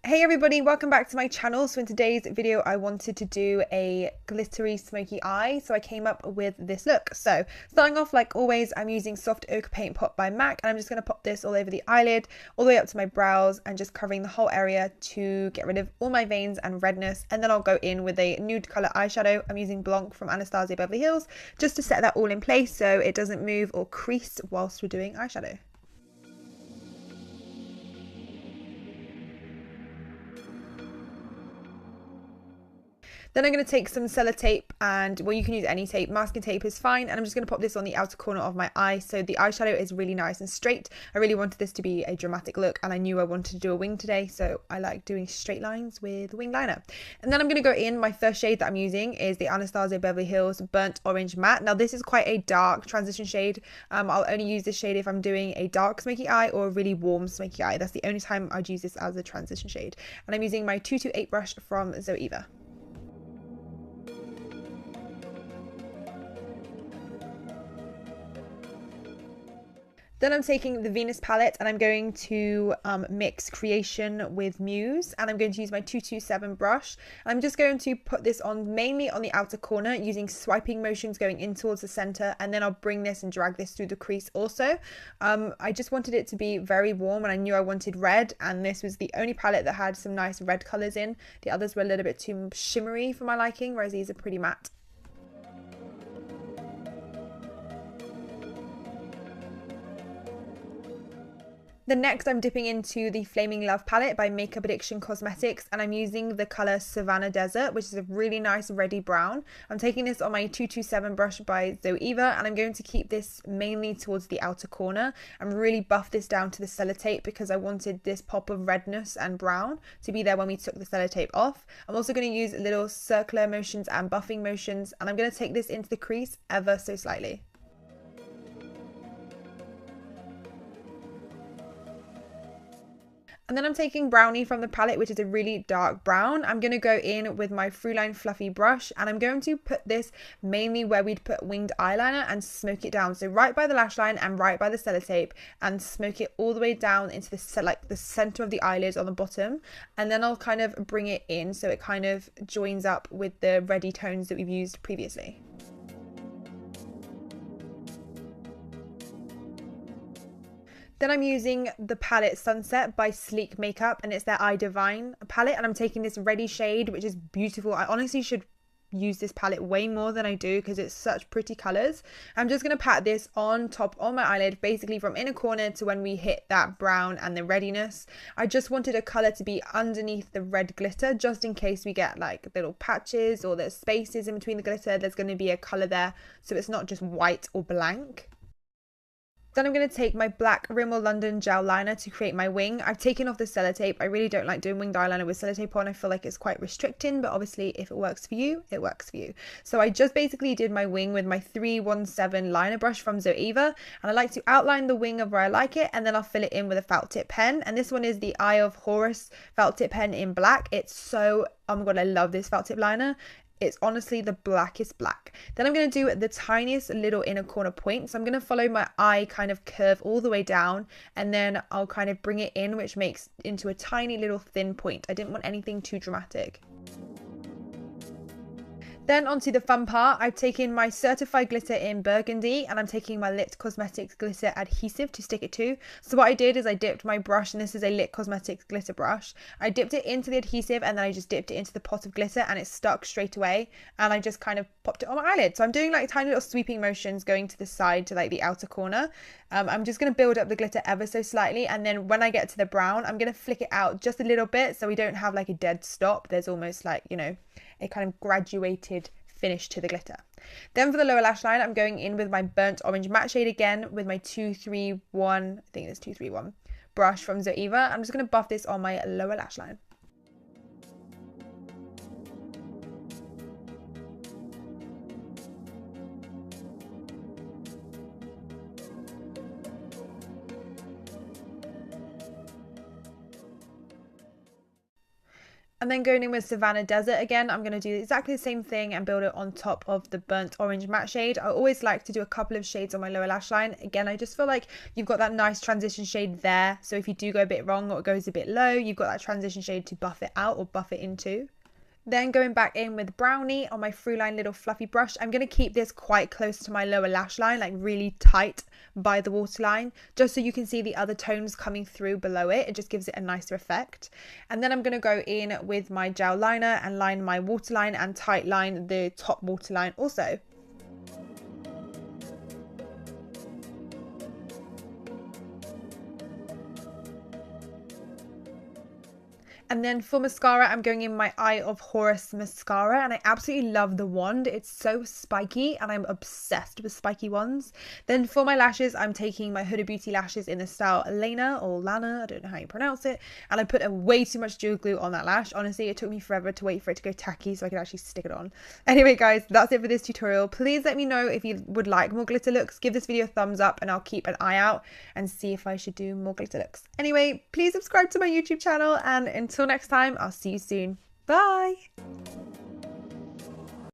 Hey everybody, welcome back to my channel. So in today's video I wanted to do a glittery smoky eye, so I came up with this look. So starting off, like always, I'm using soft ochre paint pot by MAC, and I'm just going to pop this all over the eyelid, all the way up to my brows, and just covering the whole area to get rid of all my veins and redness. And then I'll go in with a nude colour eyeshadow. I'm using Blanc from Anastasia Beverly Hills just to set that all in place so it doesn't move or crease whilst we're doing eyeshadow. Then I'm going to take some sellotape, and well, you can use any tape, masking tape is fine, and I'm just going to pop this on the outer corner of my eye so the eyeshadow is really nice and straight. I really wanted this to be a dramatic look, and I knew I wanted to do a wing today, so I like doing straight lines with wing liner. And then I'm going to go in, my first shade that I'm using is the Anastasia Beverly Hills Burnt Orange Matte. Now this is quite a dark transition shade. I'll only use this shade if I'm doing a dark smoky eye or a really warm smoky eye. That's the only time I'd use this as a transition shade. And I'm using my 228 brush from Zoeva. Then I'm taking the Venus palette and I'm going to mix Creation with Muse, and I'm going to use my 227 brush. I'm just going to put this on mainly on the outer corner using swiping motions going in towards the center, and then I'll bring this and drag this through the crease also. I just wanted it to be very warm, and I knew I wanted red, and this was the only palette that had some nice red colors in. The others were a little bit too shimmery for my liking, whereas these are pretty matte. Then next I'm dipping into the Flaming Love palette by Makeup Addiction Cosmetics, and I'm using the colour Savannah Desert, which is a really nice reddy brown. I'm taking this on my 227 brush by Zoeva, and I'm going to keep this mainly towards the outer corner and really buff this down to the sellotape because I wanted this pop of redness and brown to be there when we took the sellotape off. I'm also going to use little circular motions and buffing motions, and I'm going to take this into the crease ever so slightly. And then I'm taking Brownie from the palette, which is a really dark brown. I'm going to go in with my Throughline Fluffy brush, and I'm going to put this mainly where we'd put winged eyeliner and smoke it down. So right by the lash line and right by the sellotape, and smoke it all the way down into the center of the eyelids on the bottom. And then I'll kind of bring it in so it kind of joins up with the reddy tones that we've used previously. Then I'm using the palette Sunset by Sleek Makeup, and it's their Eye Divine palette, and I'm taking this reddy shade, which is beautiful. I honestly should use this palette way more than I do because it's such pretty colors. I'm just going to pat this on top on my eyelid, basically from inner corner to when we hit that brown and the reddiness. I just wanted a color to be underneath the red glitter, just in case we get like little patches or there's spaces in between the glitter. There's going to be a color there, so it's not just white or blank. Then I'm going to take my black Rimmel London gel liner to create my wing. I've taken off the sellotape. I really don't like doing winged eyeliner with sellotape on. I feel like it's quite restricting, but obviously if it works for you, it works for you. So I just basically did my wing with my 317 liner brush from Zoeva, and I like to outline the wing of where I like it, and then I'll fill it in with a felt tip pen. And this one is the Eye of Horus felt tip pen in black. It's so, oh my god, I love this felt tip liner. It's honestly the blackest black. Then I'm going to do the tiniest little inner corner point. So I'm going to follow my eye kind of curve all the way down, and then I'll kind of bring it in, which makes into a tiny little thin point. I didn't want anything too dramatic. Then onto the fun part, I've taken my certified glitter in burgundy, and I'm taking my Lit Cosmetics glitter adhesive to stick it to. So what I did is I dipped my brush, and this is a Lit Cosmetics glitter brush. I dipped it into the adhesive, and then I just dipped it into the pot of glitter, and it stuck straight away. And I just kind of popped it on my eyelid. So I'm doing like tiny little sweeping motions going to the side to like the outer corner. I'm just going to build up the glitter ever so slightly, and then when I get to the brown, I'm going to flick it out just a little bit so we don't have like a dead stop. There's almost like, you know, a kind of graduated finish to the glitter. Then for the lower lash line, I'm going in with my burnt orange matte shade again with my 231, I think it's 231 brush from Zoeva. I'm just going to buff this on my lower lash line. And then going in with Savannah Desert again, I'm going to do exactly the same thing and build it on top of the burnt orange matte shade. I always like to do a couple of shades on my lower lash line. Again, I just feel like you've got that nice transition shade there. So if you do go a bit wrong or it goes a bit low, you've got that transition shade to buff it out or buff it into. Then going back in with Brownie on my Throughline little fluffy brush, I'm going to keep this quite close to my lower lash line, like really tight by the waterline, just so you can see the other tones coming through below it. It just gives it a nicer effect. And then I'm going to go in with my gel liner and line my waterline and tight line the top waterline also. And then for mascara, I'm going in my Eye of Horus mascara, and I absolutely love the wand. It's so spiky and I'm obsessed with spiky wands. Then for my lashes, I'm taking my Huda Beauty lashes in the style Lana or Lana, I don't know how you pronounce it. And I put way too much dual glue on that lash. Honestly, it took me forever to wait for it to go tacky so I could actually stick it on. Anyway guys, that's it for this tutorial. Please let me know if you would like more glitter looks. Give this video a thumbs up and I'll keep an eye out and see if I should do more glitter looks. Anyway, please subscribe to my YouTube channel, and until next time, I'll see you soon. Bye!